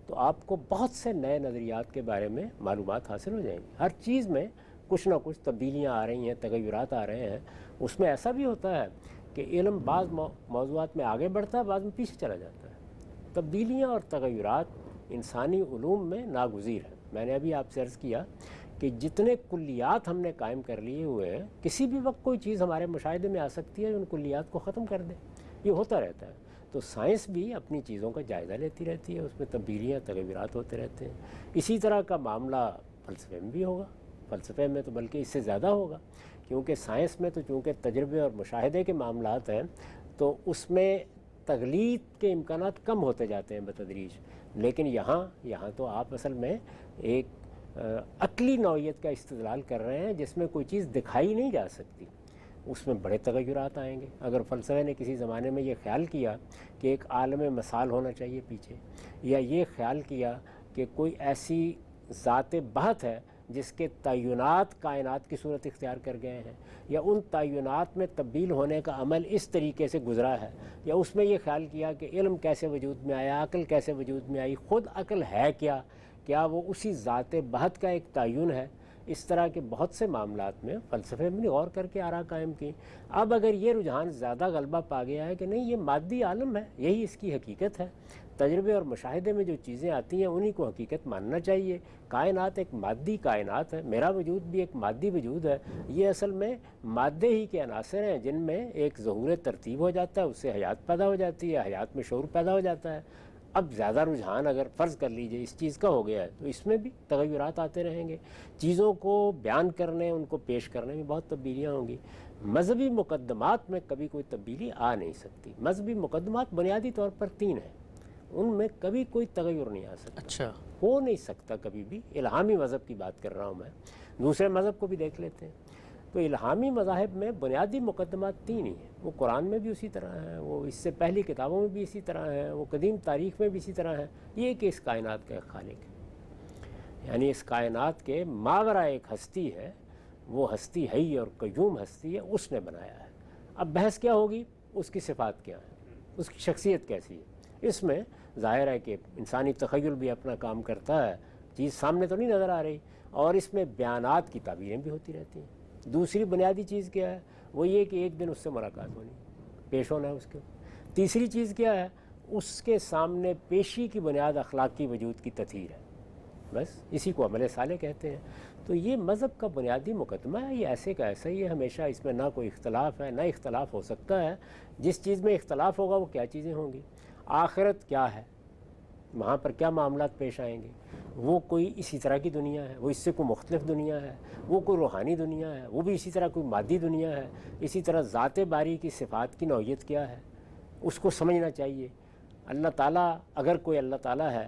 تو آپ کو بہت سے نئے نظریات کے بارے میں معلومات حاصل ہو جائیں گی۔ ہر چیز میں کچھ نہ کچھ تبدیلیاں آ رہی ہیں، تغیرات آ رہے ہیں۔ اس میں ایسا بھی ہوتا ہے کہ علم بعض موضوعات میں آگے بڑھتا ہے، بعض میں پیچھے چلا جاتا ہے۔ تبدیلیاں اور تغیرات انسانی علوم میں ناگزیر ہیں۔ میں نے ابھی آپ سے عرض کیا کہ جتنے کلیات ہم نے قائم کر لیے ہوئے ہیں، کسی بھی وقت کوئی چیز ہمارے مشاہدے میں آ سکتی ہے جو ان کلیات کو ختم کر دے۔ یہ ہوتا رہتا ہے۔ تو سائنس بھی اپنی چیزوں کا جائزہ لیتی رہتی ہے، اس میں تبدیلیاں تغیرات ہوتے رہتے ہیں۔ اسی طرح کا معاملہ فلسفے میں بھی ہوگا، فلسفے میں تو بلکہ اس سے زیادہ ہوگا، کیونکہ سائنس میں تو چونکہ تجربے اور مشاہدے کے معاملات ہیں تو اس میں تقلید کے امکانات کم ہوتے جاتے ہیں بتدریج، لیکن یہاں تو آپ اصل میں ایک عقلی نوعیت کا استدلال کر رہے ہیں جس میں کوئی چیز دکھائی نہیں جا سکتی، اس میں بڑے تغیرات آئیں گے۔ اگر فلسفے نے کسی زمانے میں یہ خیال کیا کہ ایک عالم مثال ہونا چاہیے پیچھے، یا یہ خیال کیا کہ کوئی ایسی ذات بحت ہے جس کے تعینات کائنات کی صورت اختیار کر گئے ہیں، یا ان تعینات میں تبدیل ہونے کا عمل اس طریقے سے گزرا ہے، یا اس میں یہ خیال کیا کہ علم کیسے وجود میں آیا، عقل کیسے وجود میں آئی، خود عقل ہے کیا وہ اسی ذات بحت کا ایک تعین ہے، اس طرح کے بہت سے معاملات میں فلسفے میں غور کر کے آراء قائم کی۔ اب اگر یہ رجحان زیادہ غلبہ پا گیا ہے کہ نہیں یہ مادی عالم ہے، یہی اس کی حقیقت ہے، تجربے اور مشاہدے میں جو چیزیں آتی ہیں انہی کو حقیقت ماننا چاہیے، کائنات ایک مادی کائنات ہے، میرا وجود بھی ایک مادی وجود ہے، یہ اصل میں مادے ہی کے عناصر ہیں جن میں ایک ظہور ترتیب ہو جاتا ہے، اس سے حیات پیدا ہو جاتی ہے، حیات میں شعور پیدا ہو جاتا ہے۔ اب زیادہ رجحان اگر فرض کر لیجئے اس چیز کا ہو گیا ہے تو اس میں بھی تغیرات آتے رہیں گے، چیزوں کو بیان کرنے، ان کو پیش کرنے میں بہت تبدیلیاں ہوں گی۔ مذہبی مقدمات میں کبھی کوئی تبدیلی آ نہیں سکتی، مذہبی مقدمات بنیادی طور پر 3 ہیں، ان میں کبھی کوئی تغیر نہیں آ سکتا، اچھا ہو نہیں سکتا کبھی بھی۔ الہامی مذہب کی بات کر رہا ہوں میں، دوسرے مذہب کو بھی دیکھ لیتے ہیں۔ تو الہامی مذاہب میں بنیادی مقدمات 3 ہی ہیں، وہ قرآن میں بھی اسی طرح ہیں، وہ اس سے پہلی کتابوں میں بھی اسی طرح ہیں، وہ قدیم تاریخ میں بھی اسی طرح ہیں، یہ کہ اس کائنات کا ایک خالق ہے، یعنی اس کائنات کے ماورا ایک ہستی ہے، وہ ہستی حی اور قیوم ہستی ہے، اس نے بنایا ہے۔ اب بحث کیا ہوگی، اس کی صفات کیا ہیں، اس کی شخصیت کیسی ہے۔ اس میں ظاہر ہے کہ انسانی تخیل بھی اپنا کام کرتا ہے، چیز سامنے تو نہیں نظر آ رہی، اور اس میں بیانات کی تعبیریں بھی ہوتی رہتی ہیں۔ دوسری بنیادی چیز کیا ہے، وہ یہ کہ ایک دن اس سے ملاقات ہونی، پیش ہونا ہے اس کے۔ تیسری چیز کیا ہے، اس کے سامنے پیشی کی بنیاد اخلاقی وجود کی تطہیر ہے، بس اسی کو عمل صالح کہتے ہیں۔ تو یہ مذہب کا بنیادی مقدمہ ہے، یہ ایسے کا ایسا ہی ہے ہمیشہ، اس میں نہ کوئی اختلاف ہے، نہ اختلاف ہو سکتا ہے۔ جس چیز میں اختلاف ہوگا وہ کیا چیزیں ہوں گی، آخرت کیا ہے، وہاں پر کیا معاملات پیش آئیں گے، وہ کوئی اسی طرح کی دنیا ہے، وہ اس سے کوئی مختلف دنیا ہے، وہ کوئی روحانی دنیا ہے، وہ بھی اسی طرح کوئی مادی دنیا ہے۔ اسی طرح ذات باری کی صفات کی نوعیت کیا ہے، اس کو سمجھنا چاہیے۔ اللہ تعالیٰ اگر کوئی اللہ تعالیٰ ہے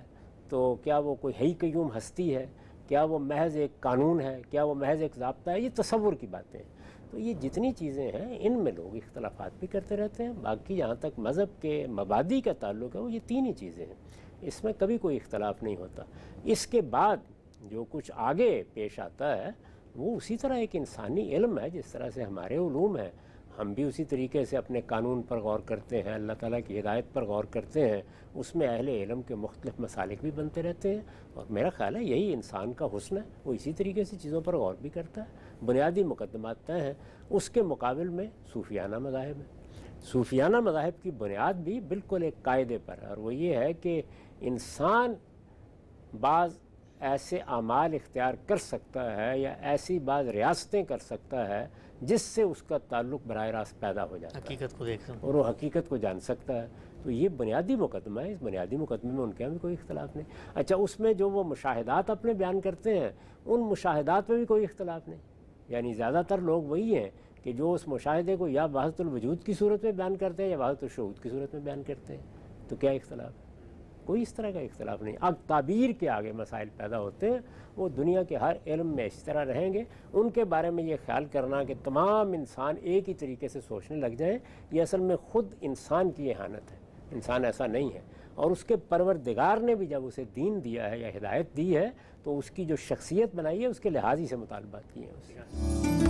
تو کیا وہ کوئی حی قیوم ہستی ہے، کیا وہ محض ایک قانون ہے، کیا وہ محض ایک ضابطہ ہے، یہ تصور کی باتیں ہیں۔ تو یہ جتنی چیزیں ہیں ان میں لوگ اختلافات بھی کرتے رہتے ہیں، باقی جہاں تک مذہب کے مبادی کا تعلق ہے وہ یہ 3 ہی چیزیں ہیں، اس میں کبھی کوئی اختلاف نہیں ہوتا۔ اس کے بعد جو کچھ آگے پیش آتا ہے وہ اسی طرح ایک انسانی علم ہے، جس طرح سے ہمارے علوم ہیں، ہم بھی اسی طریقے سے اپنے قانون پر غور کرتے ہیں، اللہ تعالیٰ کی ہدایت پر غور کرتے ہیں، اس میں اہل علم کے مختلف مسالک بھی بنتے رہتے ہیں، اور میرا خیال ہے یہی انسان کا حسن ہے، وہ اسی طریقے سے چیزوں پر غور بھی کرتا ہے۔ بنیادی مقدمات طے ہیں، اس کے مقابل میں صوفیانہ مذاہب ہیں۔ صوفیانہ مذاہب کی بنیاد بھی بالکل ایک قاعدے پر ہے، اور وہ یہ ہے کہ انسان بعض ایسے اعمال اختیار کر سکتا ہے یا ایسی بعض ریاستیں کر سکتا ہے جس سے اس کا تعلق براہ راست پیدا ہو جاتا ہے، حقیقت کو دیکھ اور وہ حقیقت کو جان سکتا ہے۔ تو یہ بنیادی مقدمہ ہے، اس بنیادی مقدمے میں ان کے بھی کوئی اختلاف نہیں۔ اچھا، اس میں جو وہ مشاہدات اپنے بیان کرتے ہیں ان مشاہدات میں بھی کوئی اختلاف نہیں، یعنی زیادہ تر لوگ وہی ہیں کہ جو اس مشاہدے کو یا وحدت الوجود کی صورت میں بیان کرتے ہیں یا وحدت الشہود کی صورت میں بیان کرتے ہیں۔ تو کیا اختلاف ہے؟ کوئی اس طرح کا اختلاف نہیں۔ اب تعبیر کے آگے مسائل پیدا ہوتے ہیں، وہ دنیا کے ہر علم میں اس طرح رہیں گے۔ ان کے بارے میں یہ خیال کرنا کہ تمام انسان ایک ہی طریقے سے سوچنے لگ جائیں، یہ اصل میں خود انسان کی اہانت ہے۔ انسان ایسا نہیں ہے، اور اس کے پروردگار نے بھی جب اسے دین دیا ہے یا ہدایت دی ہے تو اس کی جو شخصیت بنائی ہے اس کے لحاظ ہی سے مطالبات کیے ہیں اس سے۔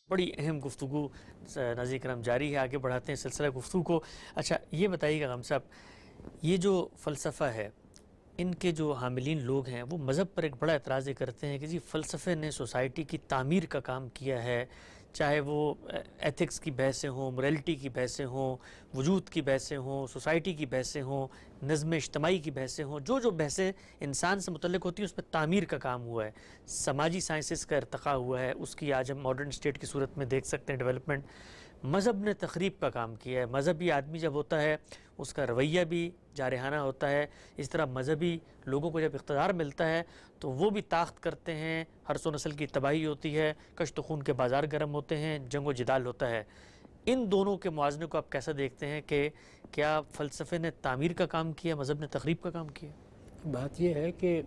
بڑی اہم گفتگو ناظرین کرام جاری ہے، آگے بڑھاتے ہیں سلسلہ گفتگو کو۔ اچھا یہ بتائیے گا غم صاحب، یہ جو فلسفہ ہے ان کے جو حاملین لوگ ہیں وہ مذہب پر ایک بڑا اعتراض کرتے ہیں کہ جی فلسفے نے سوسائٹی کی تعمیر کا کام کیا ہے، چاہے وہ ایتھکس کی بحثیں ہوں، موریلٹی کی بحثیں ہوں، وجود کی بحثیں ہوں، سوسائٹی کی بحثیں ہوں، نظم اجتماعی کی بحثیں ہوں، جو بحثیں انسان سے متعلق ہوتی ہیں اس میں تعمیر کا کام ہوا ہے، سماجی سائنسز کا ارتقاء ہوا ہے، اس کی آج ہم ماڈرن اسٹیٹ کی صورت میں دیکھ سکتے ہیں ڈیولپمنٹ۔ مذہب نے تخریب کا کام کیا ہے۔ مذہبی آدمی جب ہوتا ہے اس کا رویہ بھی جارحانہ ہوتا ہے، اس طرح مذہبی لوگوں کو جب اقتدار ملتا ہے تو وہ بھی طاقت کرتے ہیں، ہر سو نسل کی تباہی ہوتی ہے، کشت خون کے بازار گرم ہوتے ہیں، جنگ و جدال ہوتا ہے۔ ان دونوں کے موازنے کو آپ کیسا دیکھتے ہیں کہ کیا فلسفے نے تعمیر کا کام کیا، مذہب نے تخریب کا کام کیا؟ بات یہ ہے کہ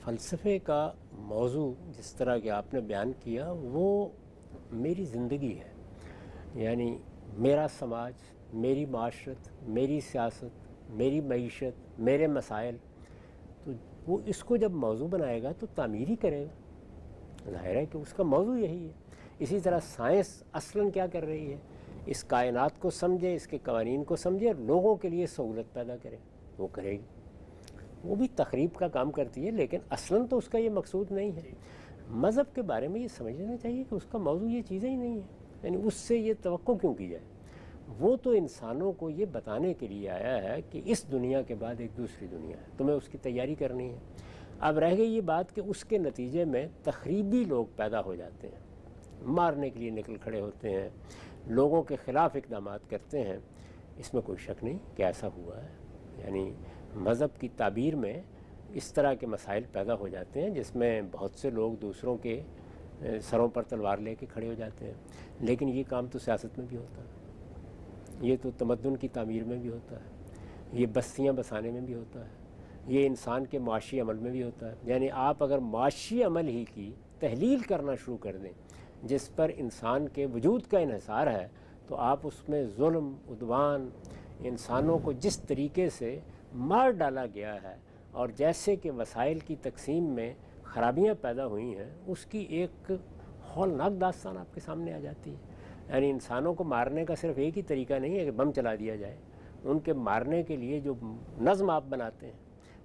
فلسفے کا موضوع جس طرح کہ آپ نے بیان کیا وہ میری زندگی ہے، یعنی میرا سماج، میری معاشرت، میری سیاست، میری معیشت، میرے مسائل، تو وہ اس کو جب موضوع بنائے گا تو تعمیر ہی کرے گا، ظاہر ہے کہ اس کا موضوع یہی ہے۔ اسی طرح سائنس اصلاً کیا کر رہی ہے، اس کائنات کو سمجھے، اس کے قوانین کو سمجھے اور لوگوں کے لیے سہولت پیدا کرے، وہ کرے گی، وہ بھی تخریب کا کام کرتی ہے، لیکن اصلاً تو اس کا یہ مقصود نہیں ہے۔ مذہب کے بارے میں یہ سمجھنا چاہیے کہ اس کا موضوع یہ چیزیں ہی نہیں ہیں، یعنی اس سے یہ توقع کیوں کی جائے؟ وہ تو انسانوں کو یہ بتانے کے لیے آیا ہے کہ اس دنیا کے بعد ایک دوسری دنیا ہے، تمہیں اس کی تیاری کرنی ہے۔ اب رہ گئی یہ بات کہ اس کے نتیجے میں تخریبی لوگ پیدا ہو جاتے ہیں، مارنے کے لیے نکل کھڑے ہوتے ہیں، لوگوں کے خلاف اقدامات کرتے ہیں، اس میں کوئی شک نہیں کہ ایسا ہوا ہے۔ یعنی مذہب کی تعبیر میں اس طرح کے مسائل پیدا ہو جاتے ہیں جس میں بہت سے لوگ دوسروں کے سروں پر تلوار لے کے کھڑے ہو جاتے ہیں، لیکن یہ کام تو سیاست میں بھی ہوتا ہے، یہ تو تمدن کی تعمیر میں بھی ہوتا ہے، یہ بستیاں بسانے میں بھی ہوتا ہے، یہ انسان کے معاشی عمل میں بھی ہوتا ہے۔ یعنی آپ اگر معاشی عمل ہی کی تحلیل کرنا شروع کر دیں جس پر انسان کے وجود کا انحصار ہے، تو آپ اس میں ظلم، عدوان، انسانوں کو جس طریقے سے مار ڈالا گیا ہے اور جیسے کہ وسائل کی تقسیم میں خرابیاں پیدا ہوئی ہیں، اس کی ایک ہولناک داستان آپ کے سامنے آ جاتی ہے۔ یعنی انسانوں کو مارنے کا صرف ایک ہی طریقہ نہیں ہے کہ بم چلا دیا جائے، ان کے مارنے کے لیے جو نظم آپ بناتے ہیں،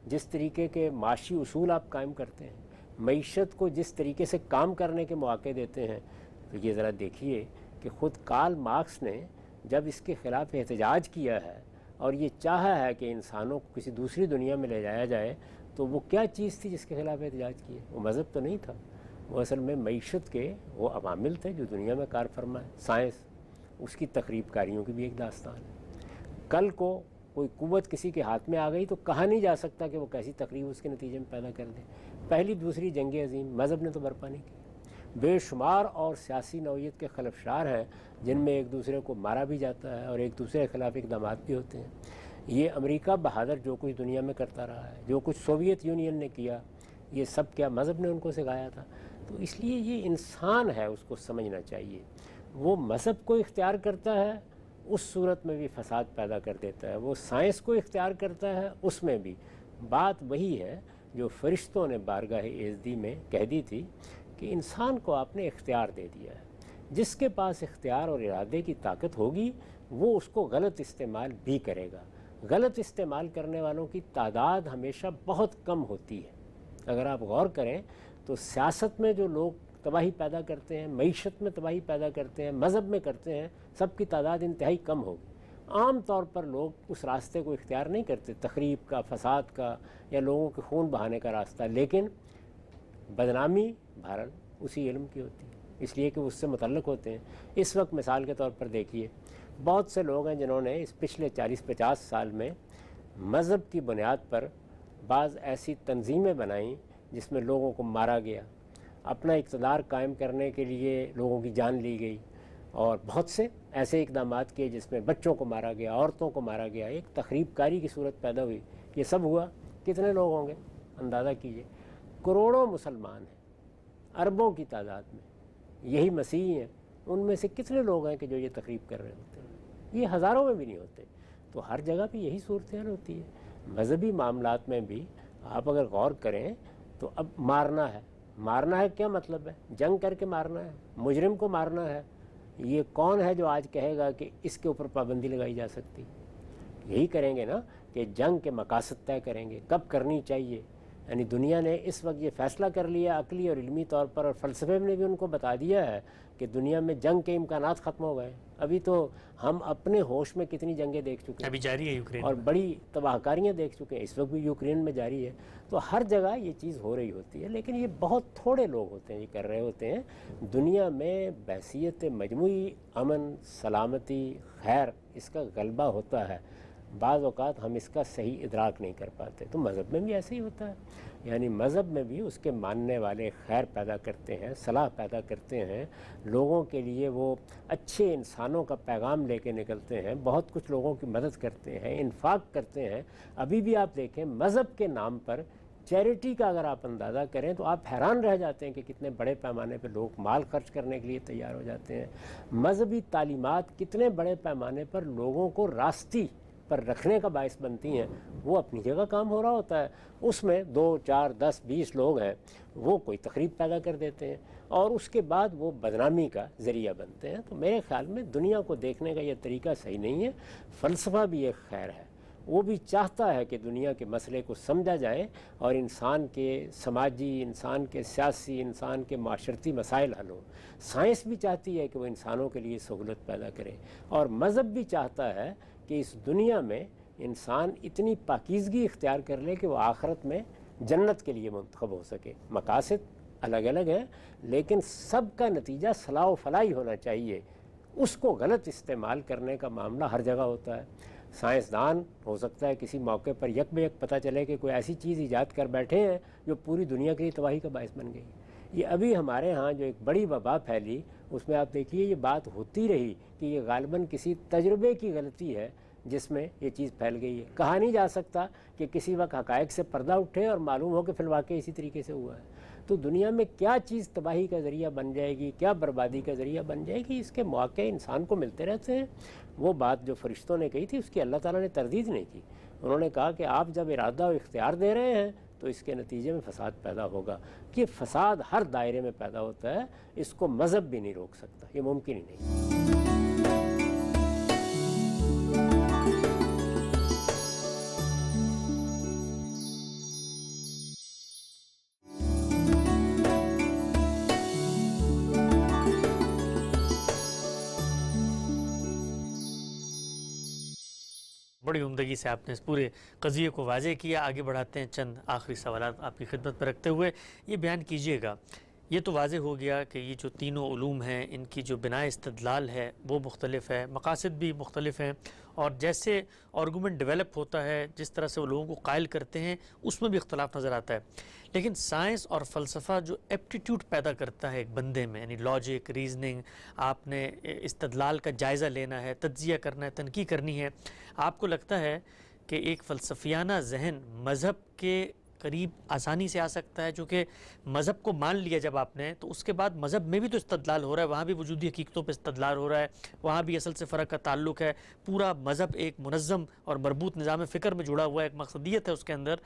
جس طریقے کے معاشی اصول آپ قائم کرتے ہیں، معیشت کو جس طریقے سے کام کرنے کے مواقع دیتے ہیں، تو یہ ذرا دیکھیے کہ خود کارل مارکس نے جب اس کے خلاف احتجاج کیا ہے اور یہ چاہا ہے کہ انسانوں کو کسی دوسری دنیا میں لے جایا جائے، تو وہ کیا چیز تھی جس کے خلاف احتجاج کیا؟ وہ مذہب تو نہیں تھا، وہ اصل میں معیشت کے وہ عوامل تھے جو دنیا میں کار فرما ہے۔ سائنس، اس کی تخریب کاریوں کی بھی ایک داستان ہے۔ کل کو کوئی قوت کسی کے ہاتھ میں آ گئی تو کہا نہیں جا سکتا کہ وہ کیسی تقریب اس کے نتیجے میں پیدا کر دے۔ پہلی دوسری جنگ عظیم مذہب نے تو برپا نہیں کی، بے شمار اور سیاسی نوعیت کے خلفشار ہیں جن میں ایک دوسرے کو مارا بھی جاتا ہے اور ایک دوسرے کے خلاف اقدامات بھی ہوتے ہیں۔ یہ امریکہ بہادر جو کچھ دنیا میں کرتا رہا ہے، جو کچھ سوویت یونین نے کیا، یہ سب کیا مذہب نے ان کو سکھایا تھا؟ تو اس لیے یہ انسان ہے، اس کو سمجھنا چاہیے۔ وہ مذہب کو اختیار کرتا ہے، اس صورت میں بھی فساد پیدا کر دیتا ہے، وہ سائنس کو اختیار کرتا ہے، اس میں بھی۔ بات وہی ہے جو فرشتوں نے بارگاہ ایزدی میں کہہ دی تھی کہ انسان کو آپ نے اختیار دے دیا ہے، جس کے پاس اختیار اور ارادے کی طاقت ہوگی وہ اس کو غلط استعمال بھی کرے گا۔ غلط استعمال کرنے والوں کی تعداد ہمیشہ بہت کم ہوتی ہے۔ اگر آپ غور کریں تو سیاست میں جو لوگ تباہی پیدا کرتے ہیں، معیشت میں تباہی پیدا کرتے ہیں، مذہب میں کرتے ہیں، سب کی تعداد انتہائی کم ہوگی۔ عام طور پر لوگ اس راستے کو اختیار نہیں کرتے، تخریب کا، فساد کا یا لوگوں کے خون بہانے کا راستہ، لیکن بدنامی بہرحال اسی علم کی ہوتی ہے، اس لیے کہ اس سے متعلق ہوتے ہیں۔ اس وقت مثال کے طور پر دیکھیے، بہت سے لوگ ہیں جنہوں نے اس پچھلے 40-50 سال میں مذہب کی بنیاد پر بعض ایسی تنظیمیں بنائیں جس میں لوگوں کو مارا گیا، اپنا اقتدار قائم کرنے کے لیے لوگوں کی جان لی گئی، اور بہت سے ایسے اقدامات کیے جس میں بچوں کو مارا گیا، عورتوں کو مارا گیا، ایک تخریب کاری کی صورت پیدا ہوئی۔ یہ سب ہوا، کتنے لوگ ہوں گے اندازہ کیجئے؟ کروڑوں مسلمان ہیں، اربوں کی تعداد میں، یہی مسیحی ہیں، ان میں سے کتنے لوگ ہیں کہ جو یہ تخریب کر رہے ہوتے ہیں؟ یہ ہزاروں میں بھی نہیں ہوتے۔ تو ہر جگہ پہ یہی صورتحال ہوتی ہے۔ مذہبی معاملات میں بھی آپ اگر غور کریں تو اب مارنا ہے، مارنا ہے کیا مطلب ہے؟ جنگ کر کے مارنا ہے، مجرم کو مارنا ہے۔ یہ کون ہے جو آج کہے گا کہ اس کے اوپر پابندی لگائی جا سکتی؟ یہی کریں گے نا کہ جنگ کے مقاصد طے کریں گے، کب کرنی چاہیے، یعنی دنیا نے اس وقت یہ فیصلہ کر لیا عقلی اور علمی طور پر، اور فلسفے نے بھی ان کو بتا دیا ہے کہ دنیا میں جنگ کے امکانات ختم ہو گئے۔ ابھی تو ہم اپنے ہوش میں کتنی جنگیں دیکھ چکے ہیں، ابھی جاری ہے یوکرین اور بڑی تباہ کاریاں دیکھ چکے ہیں، اس وقت بھی یوکرین میں جاری ہے۔ تو ہر جگہ یہ چیز ہو رہی ہوتی ہے، لیکن یہ بہت تھوڑے لوگ ہوتے ہیں یہ کر رہے ہوتے ہیں۔ دنیا میں بحیثیت مجموعی امن، سلامتی، خیر، اس کا غلبہ ہوتا ہے۔ بعض اوقات ہم اس کا صحیح ادراک نہیں کر پاتے۔ تو مذہب میں بھی ایسے ہی ہوتا ہے، یعنی مذہب میں بھی اس کے ماننے والے خیر پیدا کرتے ہیں، صلاح پیدا کرتے ہیں، لوگوں کے لیے وہ اچھے انسانوں کا پیغام لے کے نکلتے ہیں، بہت کچھ لوگوں کی مدد کرتے ہیں، انفاق کرتے ہیں۔ ابھی بھی آپ دیکھیں مذہب کے نام پر چیریٹی کا اگر آپ اندازہ کریں تو آپ حیران رہ جاتے ہیں کہ کتنے بڑے پیمانے پہ لوگ مال خرچ کرنے کے لیے تیار ہو جاتے ہیں۔ مذہبی تعلیمات کتنے بڑے پیمانے پر لوگوں کو راستی پر رکھنے کا باعث بنتی ہیں۔ وہ اپنی جگہ کام ہو رہا ہوتا ہے، اس میں 2، 4، 10، 20 لوگ ہیں، وہ کوئی تقریب پیدا کر دیتے ہیں اور اس کے بعد وہ بدنامی کا ذریعہ بنتے ہیں۔ تو میرے خیال میں دنیا کو دیکھنے کا یہ طریقہ صحیح نہیں ہے۔ فلسفہ بھی ایک خیر ہے، وہ بھی چاہتا ہے کہ دنیا کے مسئلے کو سمجھا جائے اور انسان کے سماجی، انسان کے سیاسی، انسان کے معاشرتی مسائل حل ہوں۔ سائنس بھی چاہتی ہے کہ وہ انسانوں کے لیے سہولت پیدا کرے، اور مذہب بھی چاہتا ہے کہ اس دنیا میں انسان اتنی پاکیزگی اختیار کر لے کہ وہ آخرت میں جنت کے لیے منتخب ہو سکے۔ مقاصد الگ الگ ہیں، لیکن سب کا نتیجہ صلاح و فلاح ہونا چاہیے۔ اس کو غلط استعمال کرنے کا معاملہ ہر جگہ ہوتا ہے۔ سائنسدان ہو سکتا ہے کسی موقع پر یک بہ یک پتہ چلے کہ کوئی ایسی چیز ایجاد کر بیٹھے ہیں جو پوری دنیا کی تباہی کا باعث بن گئی۔ یہ ابھی ہمارے ہاں جو ایک بڑی وبا پھیلی، اس میں آپ دیکھیے یہ بات ہوتی رہی کہ یہ غالباً کسی تجربے کی غلطی ہے جس میں یہ چیز پھیل گئی ہے۔ کہا نہیں جا سکتا کہ کسی وقت حقائق سے پردہ اٹھے اور معلوم ہو کہ فی الواقع اسی طریقے سے ہوا ہے۔ تو دنیا میں کیا چیز تباہی کا ذریعہ بن جائے گی، کیا بربادی کا ذریعہ بن جائے گی، اس کے مواقع انسان کو ملتے رہتے ہیں۔ وہ بات جو فرشتوں نے کہی تھی اس کی اللہ تعالیٰ نے تردید نہیں کی۔ انہوں نے کہا کہ آپ جب ارادہ و اختیار دے رہے ہیں تو اس کے نتیجے میں فساد پیدا ہوگا۔ کہ فساد ہر دائرے میں پیدا ہوتا ہے، اس کو مذہب بھی نہیں روک سکتا، یہ ممکن ہی نہیں۔ بڑی عمدگی سے آپ نے اس پورے قضیے کو واضح کیا۔ آگے بڑھاتے ہیں، چند آخری سوالات آپ کی خدمت میں رکھتے ہوئے یہ بیان کیجئے گا۔ یہ تو واضح ہو گیا کہ یہ جو تینوں علوم ہیں ان کی جو بناء استدلال ہے وہ مختلف ہے، مقاصد بھی مختلف ہیں، اور جیسے آرگومنٹ ڈیولپ ہوتا ہے، جس طرح سے وہ لوگوں کو قائل کرتے ہیں، اس میں بھی اختلاف نظر آتا ہے۔ لیکن سائنس اور فلسفہ جو ایپٹیٹیوڈ پیدا کرتا ہے ایک بندے میں، یعنی لاجک، ریزننگ، آپ نے استدلال کا جائزہ لینا ہے، تجزیہ کرنا ہے، تنقیح کرنی ہے، آپ کو لگتا ہے کہ ایک فلسفیانہ ذہن مذہب کے قریب آسانی سے آ سکتا ہے؟ چونکہ مذہب کو مان لیا جب آپ نے، تو اس کے بعد مذہب میں بھی تو استدلال ہو رہا ہے، وہاں بھی وجودی حقیقتوں پہ استدلال ہو رہا ہے، وہاں بھی اصل سے فرق کا تعلق ہے، پورا مذہب ایک منظم اور مربوط نظام فکر میں جڑا ہوا ہے، ایک مقصدیت ہے اس کے اندر۔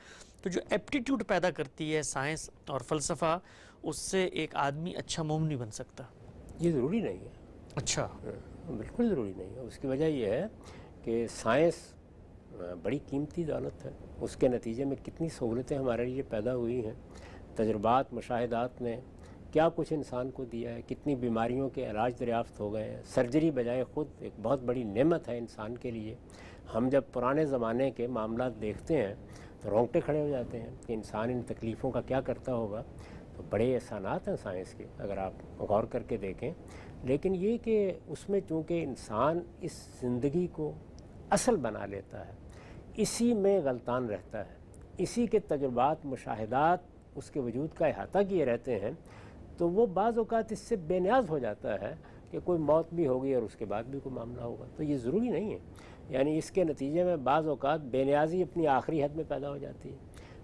تو جو ایپٹیٹیوڈ پیدا کرتی ہے سائنس اور فلسفہ، اس سے ایک آدمی اچھا مومن نہیں بن سکتا؟ یہ ضروری نہیں ہے۔ اچھا، بالکل ضروری نہیں ہے۔ اس کی وجہ یہ ہے کہ سائنس بڑی قیمتی دولت ہے، اس کے نتیجے میں کتنی سہولتیں ہمارے لیے پیدا ہوئی ہیں۔ تجربات، مشاہدات نے کیا کچھ انسان کو دیا ہے، کتنی بیماریوں کے علاج دریافت ہو گئے ہیں۔ سرجری بجائے خود ایک بہت بڑی نعمت ہے انسان کے لیے۔ ہم جب پرانے زمانے کے معاملات دیکھتے ہیں تو رونگٹے کھڑے ہو جاتے ہیں کہ انسان ان تکلیفوں کا کیا کرتا ہوگا۔ تو بڑے احسانات ہیں سائنس کے اگر آپ غور کر کے دیکھیں، لیکن یہ کہ اس میں چونکہ انسان اس زندگی کو اصل بنا لیتا ہے، اسی میں غلطان رہتا ہے، اسی کے تجربات، مشاہدات اس کے وجود کا احاطہ کیے رہتے ہیں، تو وہ بعض اوقات اس سے بے نیاز ہو جاتا ہے کہ کوئی موت بھی ہوگی اور اس کے بعد بھی کوئی معاملہ ہوگا۔ تو یہ ضروری نہیں ہے، یعنی اس کے نتیجے میں بعض اوقات بے نیازی اپنی آخری حد میں پیدا ہو جاتی ہے۔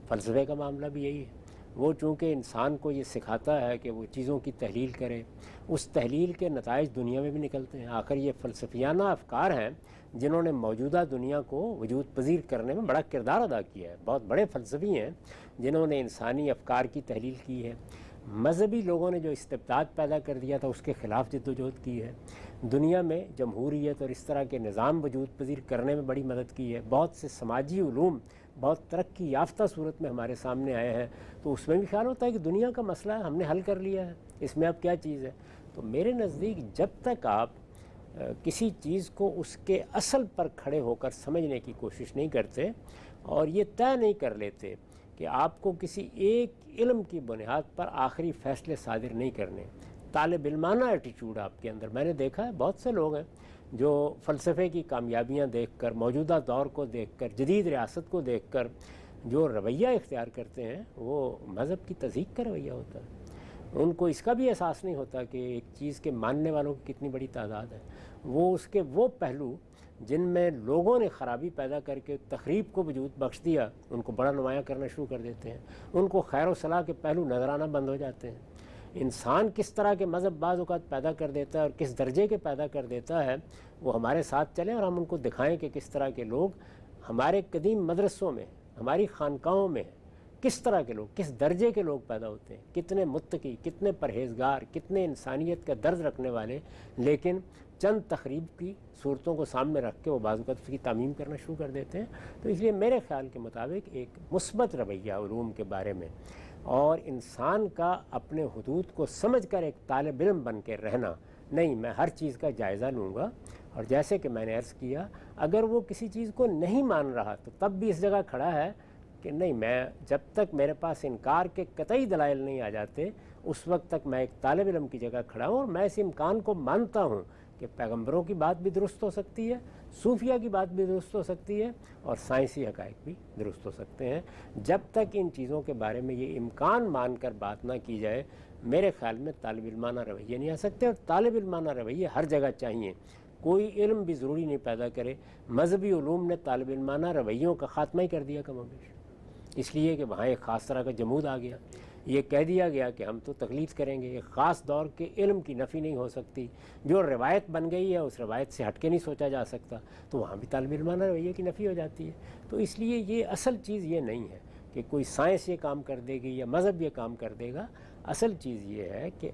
فلسفے کا معاملہ بھی یہی ہے، وہ چونکہ انسان کو یہ سکھاتا ہے کہ وہ چیزوں کی تحلیل کرے، اس تحلیل کے نتائج دنیا میں بھی نکلتے ہیں۔ آخر یہ فلسفیانہ افکار ہیں جنہوں نے موجودہ دنیا کو وجود پذیر کرنے میں بڑا کردار ادا کیا ہے۔ بہت بڑے فلسفی ہیں جنہوں نے انسانی افکار کی تحلیل کی ہے۔ مذہبی لوگوں نے جو استبداد پیدا کر دیا تھا اس کے خلاف جدوجہد کی ہے۔ دنیا میں جمہوریت اور اس طرح کے نظام وجود پذیر کرنے میں بڑی مدد کی ہے۔ بہت سے سماجی علوم بہت ترقی یافتہ صورت میں ہمارے سامنے آئے ہیں، تو اس میں بھی خیال ہوتا ہے کہ دنیا کا مسئلہ ہم نے حل کر لیا ہے، اس میں اب کیا چیز ہے۔ تو میرے نزدیک جب تک آپ کسی چیز کو اس کے اصل پر کھڑے ہو کر سمجھنے کی کوشش نہیں کرتے اور یہ طے نہیں کر لیتے کہ آپ کو کسی ایک علم کی بنیاد پر آخری فیصلے صادر نہیں کرنے، طالب علمانہ ایٹیچیوڈ آپ کے اندر، میں نے دیکھا ہے بہت سے لوگ ہیں جو فلسفے کی کامیابیاں دیکھ کر، موجودہ دور کو دیکھ کر، جدید ریاست کو دیکھ کر جو رویہ اختیار کرتے ہیں وہ مذہب کی تضحیق کا رویہ ہوتا ہے۔ ان کو اس کا بھی احساس نہیں ہوتا کہ ایک چیز کے ماننے والوں کی کتنی بڑی تعداد ہے۔ وہ اس کے وہ پہلو جن میں لوگوں نے خرابی پیدا کر کے تخریب کو وجود بخش دیا، ان کو بڑا نمایاں کرنا شروع کر دیتے ہیں۔ ان کو خیر و صلاح کے پہلو نظر آنا بند ہو جاتے ہیں۔ انسان کس طرح کے مذہب بعض اوقات پیدا کر دیتا ہے اور کس درجے کے پیدا کر دیتا ہے، وہ ہمارے ساتھ چلیں اور ہم ان کو دکھائیں کہ کس طرح کے لوگ ہمارے قدیم مدرسوں میں، ہماری خانقاہوں میں کس طرح کے لوگ، کس درجے کے لوگ پیدا ہوتے ہیں، کتنے متقی، کتنے پرہیزگار، کتنے انسانیت کا درد رکھنے والے، لیکن چند تخریب کی صورتوں کو سامنے رکھ کے وہ بعض اوقات اس کی تعمیم کرنا شروع کر دیتے ہیں۔ تو اس لیے میرے خیال کے مطابق ایک مثبت رویہ علوم کے بارے میں اور انسان کا اپنے حدود کو سمجھ کر ایک طالب علم بن کے رہنا، نہیں میں ہر چیز کا جائزہ لوں گا، اور جیسے کہ میں نے عرض کیا اگر وہ کسی چیز کو نہیں مان رہا تو تب بھی اس جگہ کھڑا ہے کہ نہیں، میں جب تک میرے پاس انکار کے قطعی دلائل نہیں آ جاتے اس وقت تک میں ایک طالب علم کی جگہ کھڑا ہوں، اور میں اس امکان کو مانتا ہوں کہ پیغمبروں کی بات بھی درست ہو سکتی ہے، صوفیہ کی بات بھی درست ہو سکتی ہے، اور سائنسی حقائق بھی درست ہو سکتے ہیں۔ جب تک ان چیزوں کے بارے میں یہ امکان مان کر بات نہ کی جائے، میرے خیال میں طالب علمانہ رویے نہیں آ سکتے، اور طالب علمانہ رویے ہر جگہ چاہیے۔ کوئی علم بھی ضروری نہیں پیدا کرے، مذہبی علوم نے طالب علمانہ رویوں کا خاتمہ ہی کر دیا کم و بیش، اس لیے کہ وہاں ایک خاص طرح کا جمود آ گیا، یہ کہہ دیا گیا کہ ہم تو تقلید کریں گے، ایک خاص دور کے علم کی نفی نہیں ہو سکتی، جو روایت بن گئی ہے اس روایت سے ہٹ کے نہیں سوچا جا سکتا، تو وہاں بھی طالب علمانہ رویے کی نفی ہو جاتی ہے۔ تو اس لیے یہ اصل چیز یہ نہیں ہے کہ کوئی سائنس یہ کام کر دے گی یا مذہب یہ کام کر دے گا، اصل چیز یہ ہے کہ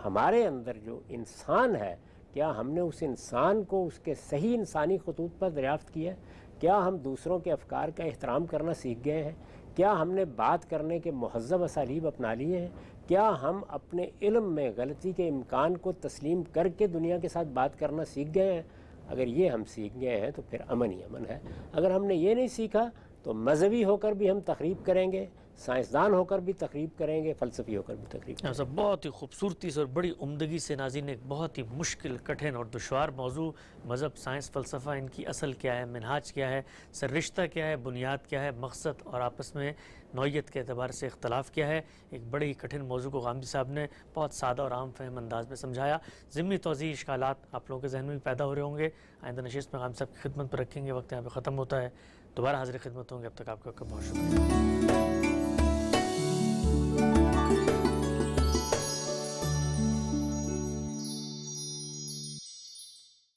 ہمارے اندر جو انسان ہے، کیا ہم نے اس انسان کو اس کے صحیح انسانی خطوط پر دریافت کیا ہے؟ کیا ہم دوسروں کے افکار کا احترام کرنا سیکھ گئے ہیں؟ کیا ہم نے بات کرنے کے مہذب اسالیب اپنا لیے ہیں؟ کیا ہم اپنے علم میں غلطی کے امکان کو تسلیم کر کے دنیا کے ساتھ بات کرنا سیکھ گئے ہیں؟ اگر یہ ہم سیکھ گئے ہیں تو پھر امن ہی امن ہے۔ اگر ہم نے یہ نہیں سیکھا تو مذہبی ہو کر بھی ہم تخریب کریں گے، سائنسدان ہو کر بھی تخریب کریں گے، فلسفی ہو کر بھی تخریب کریں گے۔ بہت ہی خوبصورتی سے اور بڑی عمدگی سے ناظرین نے ایک بہت ہی مشکل، کٹھن اور دشوار موضوع مذہب، سائنس، فلسفہ، ان کی اصل کیا ہے، منہاج کیا ہے، سر رشتہ کیا ہے، بنیاد کیا ہے، مقصد اور آپس میں نوعیت کے اعتبار سے اختلاف کیا ہے، ایک بڑے ہی کٹھن موضوع کو غامدی صاحب نے بہت سادہ اور عام فہم انداز میں سمجھایا۔ ضمنی توضیح اشکالات آپ لوگوں کے ذہن میں بھی پیدا ہو رہے ہوں گے، آئندہ نشست میں غامدی صاحب کی خدمت پر رکھیں گے۔ وقت یہاں پہ ختم ہوتا ہے، دوبارہ حاضر خدمت ہوں گے، اب تک آپ کا بہت شکریہ۔